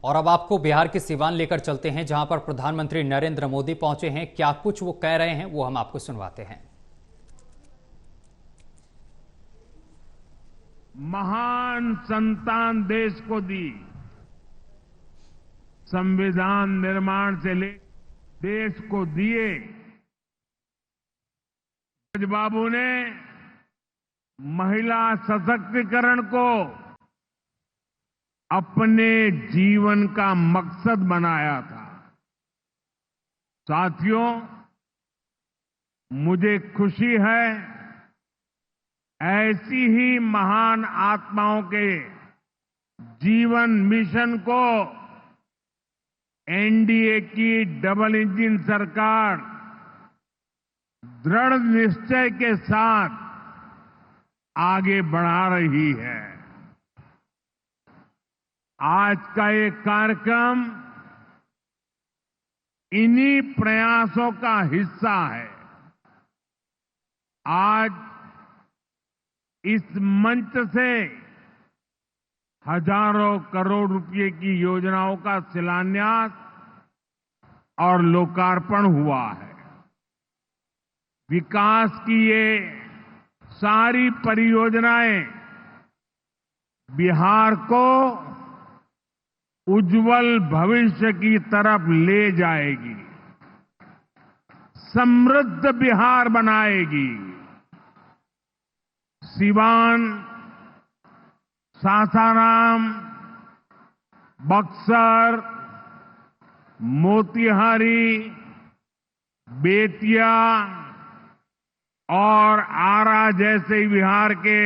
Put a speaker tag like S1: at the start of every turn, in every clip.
S1: और अब आपको बिहार के सिवान लेकर चलते हैं, जहां पर प्रधानमंत्री नरेंद्र मोदी पहुंचे हैं। क्या कुछ वो कह रहे हैं वो हम आपको सुनवाते हैं।
S2: महान संतान देश को दी, संविधान निर्माण से ले देश को दिए। बाबू ने महिला सशक्तिकरण को अपने जीवन का मकसद बनाया था। साथियों, मुझे खुशी है ऐसी ही महान आत्माओं के जीवन मिशन को एनडीए की डबल इंजन सरकार दृढ़ निश्चय के साथ आगे बढ़ा रही है। आज का ये कार्यक्रम इन्हीं प्रयासों का हिस्सा है। आज इस मंच से हजारों करोड़ रुपए की योजनाओं का शिलान्यास और लोकार्पण हुआ है। विकास की ये सारी परियोजनाएं बिहार को उज्जवल भविष्य की तरफ ले जाएगी, समृद्ध बिहार बनाएगी। सिवान, सासाराम, बक्सर, मोतिहारी, बेतिया और आरा जैसे बिहार के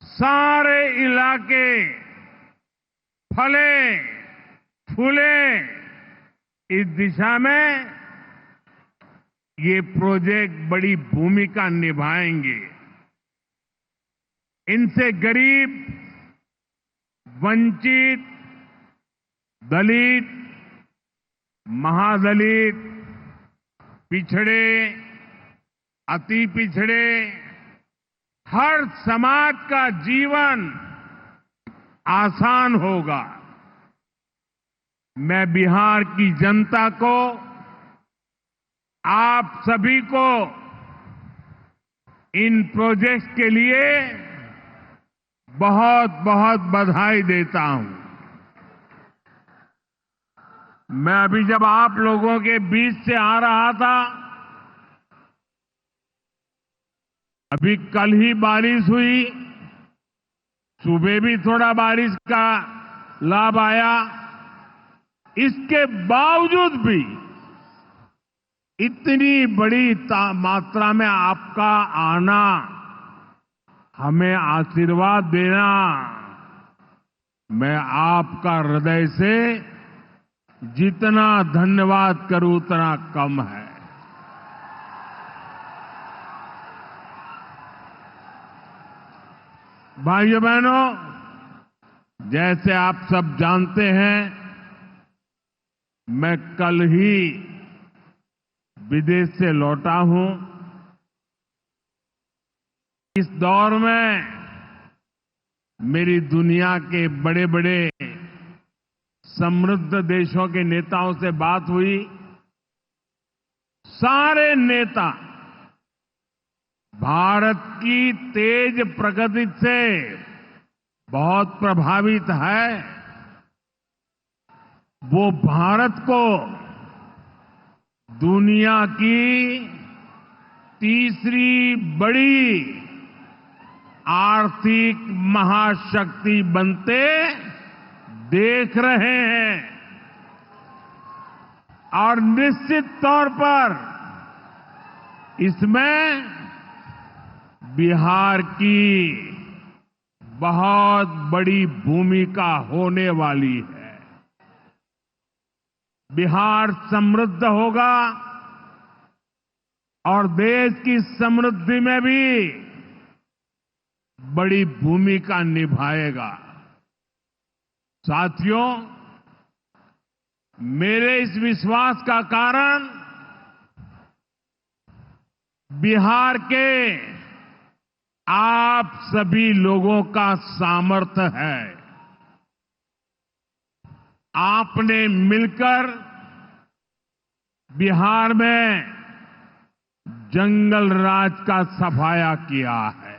S2: सारे इलाके फले फूले। इस दिशा में ये प्रोजेक्ट बड़ी भूमिका निभाएंगे। इनसे गरीब, वंचित, दलित, महादलित, पिछड़े, अति पिछड़े, हर समाज का जीवन आसान होगा। मैं बिहार की जनता को, आप सभी को इन प्रोजेक्ट्स के लिए बहुत बहुत बधाई देता हूं। मैं अभी जब आप लोगों के बीच से आ रहा था, अभी कल ही बारिश हुई, सुबह भी थोड़ा बारिश का लाभ आया। इसके बावजूद भी इतनी बड़ी मात्रा में आपका आना, हमें आशीर्वाद देना, मैं आपका हृदय से जितना धन्यवाद करूं उतना कम है। भाइयों बहनों, जैसे आप सब जानते हैं, मैं कल ही विदेश से लौटा हूं। इस दौर में मेरी दुनिया के बड़े बड़े समृद्ध देशों के नेताओं से बात हुई। सारे नेता भारत की तेज प्रगति से बहुत प्रभावित है। वो भारत को दुनिया की तीसरी बड़ी आर्थिक महाशक्ति बनते देख रहे हैं। और निश्चित तौर पर इसमें बिहार की बहुत बड़ी भूमिका होने वाली है। बिहार समृद्ध होगा और देश की समृद्धि में भी बड़ी भूमिका निभाएगा। साथियों, मेरे इस विश्वास का कारण बिहार के आप सभी लोगों का सामर्थ्य है। आपने मिलकर बिहार में जंगल राज का सफाया किया है।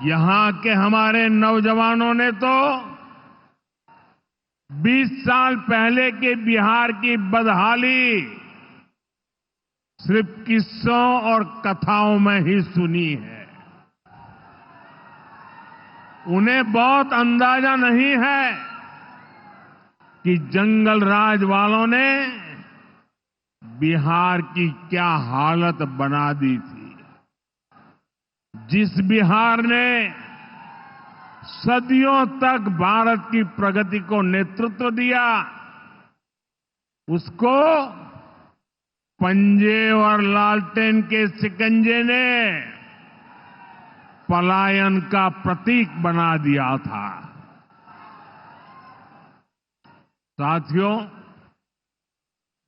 S2: यहां के हमारे नौजवानों ने तो 20 साल पहले के बिहार की बदहाली सिर्फ किस्सों और कथाओं में ही सुनी है। उन्हें बहुत अंदाजा नहीं है कि जंगल राज वालों ने बिहार की क्या हालत बना दी थी। जिस बिहार ने सदियों तक भारत की प्रगति को नेतृत्व दिया, उसको पंजे और लालटेन के शिकंजे ने पलायन का प्रतीक बना दिया था। साथियों,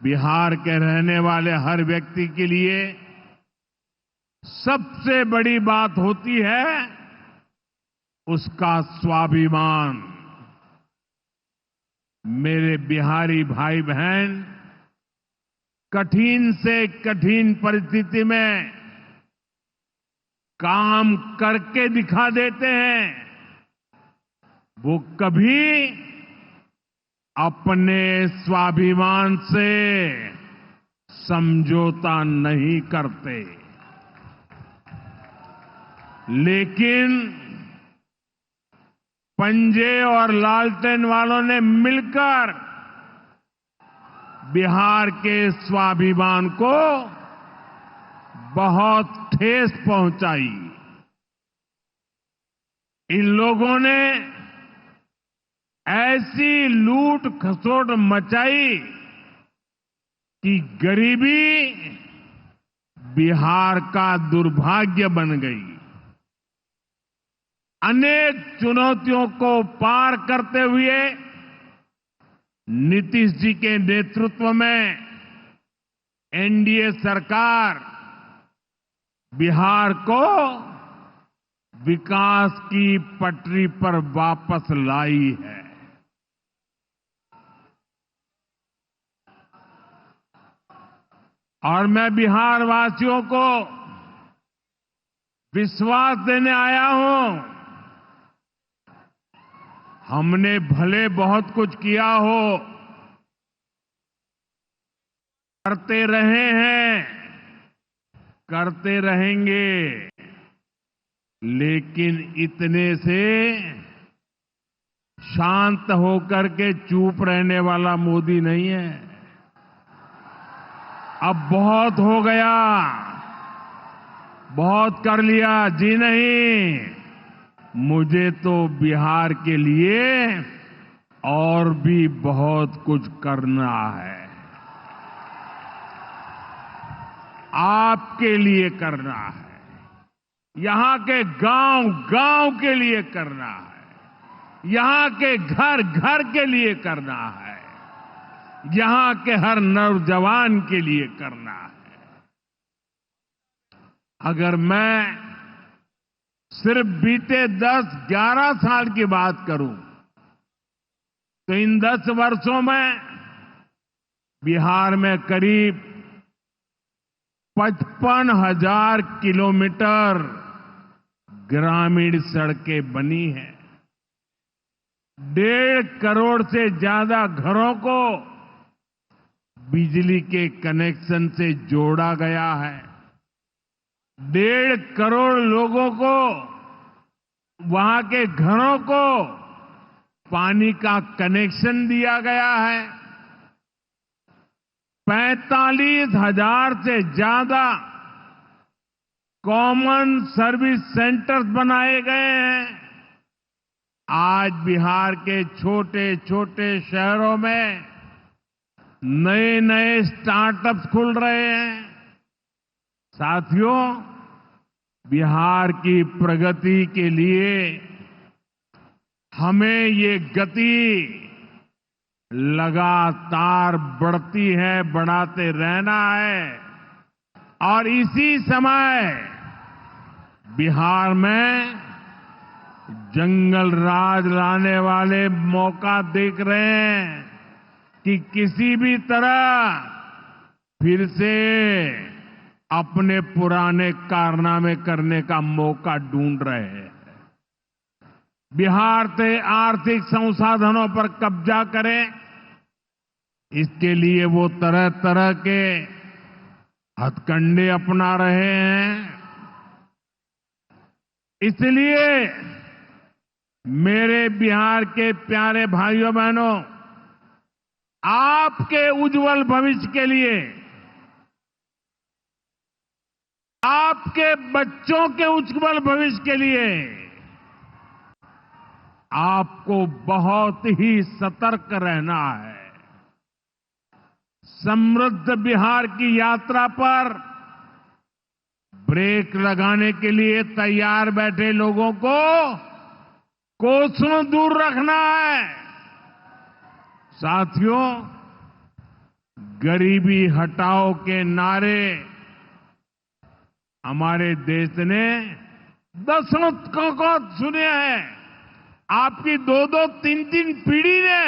S2: बिहार के रहने वाले हर व्यक्ति के लिए सबसे बड़ी बात होती है उसका स्वाभिमान। मेरे बिहारी भाई बहन कठिन से कठिन परिस्थिति में काम करके दिखा देते हैं। वो कभी अपने स्वाभिमान से समझौता नहीं करते। लेकिन पंजे और लालटेन वालों ने मिलकर बिहार के स्वाभिमान को बहुत ठेस पहुंचाई। इन लोगों ने ऐसी लूट खसोट मचाई कि गरीबी बिहार का दुर्भाग्य बन गई। अनेक चुनौतियों को पार करते हुए नीतीश जी के नेतृत्व में एनडीए सरकार बिहार को विकास की पटरी पर वापस लाई है। और मैं बिहार वासियों को विश्वास देने आया हूं, हमने भले बहुत कुछ किया हो, करते रहे हैं, करते रहेंगे, लेकिन इतने से शांत होकर के चुप रहने वाला मोदी नहीं है। अब बहुत हो गया, बहुत कर लिया जी नहीं, मुझे तो बिहार के लिए और भी बहुत कुछ करना है। आपके लिए करना है, यहां के गांव गांव के लिए करना है, यहां के घर घर के लिए करना है, यहां के हर नौजवान के लिए करना है। अगर मैं सिर्फ बीते 10-11 साल की बात करूं तो इन 10 वर्षों में बिहार में करीब 55,000 किलोमीटर ग्रामीण सड़कें बनी हैं। 1.5 करोड़ से ज्यादा घरों को बिजली के कनेक्शन से जोड़ा गया है। 1.5 करोड़ लोगों को, वहां के घरों को पानी का कनेक्शन दिया गया है। 45,000 से ज्यादा कॉमन सर्विस सेंटर्स बनाए गए हैं। आज बिहार के छोटे छोटे शहरों में नए नए स्टार्टअप्स खुल रहे हैं। साथियों, बिहार की प्रगति के लिए हमें ये गति लगातार बढ़ती है, बढ़ाते रहना है। और इसी समय बिहार में जंगल राज लाने वाले मौका देख रहे हैं कि किसी भी तरह फिर से अपने पुराने कारनामे करने का मौका ढूंढ रहे हैं। बिहार से आर्थिक संसाधनों पर कब्जा करें, इसके लिए वो तरह तरह के हथकंडे अपना रहे हैं। इसलिए मेरे बिहार के प्यारे भाइयों बहनों, आपके उज्जवल भविष्य के लिए, आपके बच्चों के उज्जवल भविष्य के लिए आपको बहुत ही सतर्क रहना है। समृद्ध बिहार की यात्रा पर ब्रेक लगाने के लिए तैयार बैठे लोगों को कोसों दूर रखना है। साथियों, गरीबी हटाओ के नारे हमारे देश ने दशकों को सुने हैं। आपकी दो दो तीन तीन पीढ़ी ने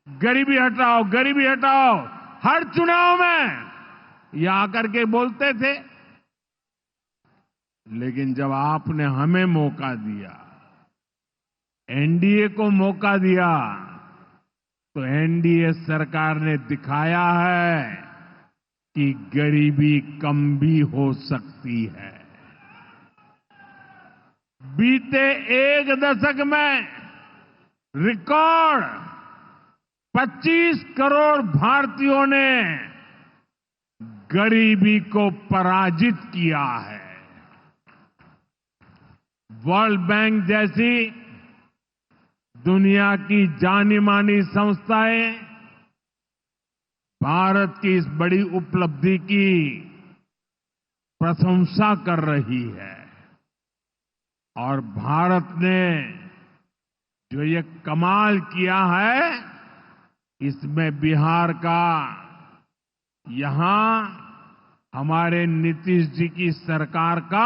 S2: गरीबी हटाओ हर चुनाव में ये आकर के बोलते थे। लेकिन जब आपने हमें मौका दिया, एनडीए को मौका दिया, तो एनडीए सरकार ने दिखाया है कि गरीबी कम भी हो सकती है। बीते एक दशक में रिकॉर्ड 25 करोड़ भारतीयों ने गरीबी को पराजित किया है। वर्ल्ड बैंक जैसी दुनिया की जानी मानी संस्थाएं भारत की इस बड़ी उपलब्धि की प्रशंसा कर रही है। और भारत ने जो ये कमाल किया है, इसमें बिहार का, यहां हमारे नीतीश जी की सरकार का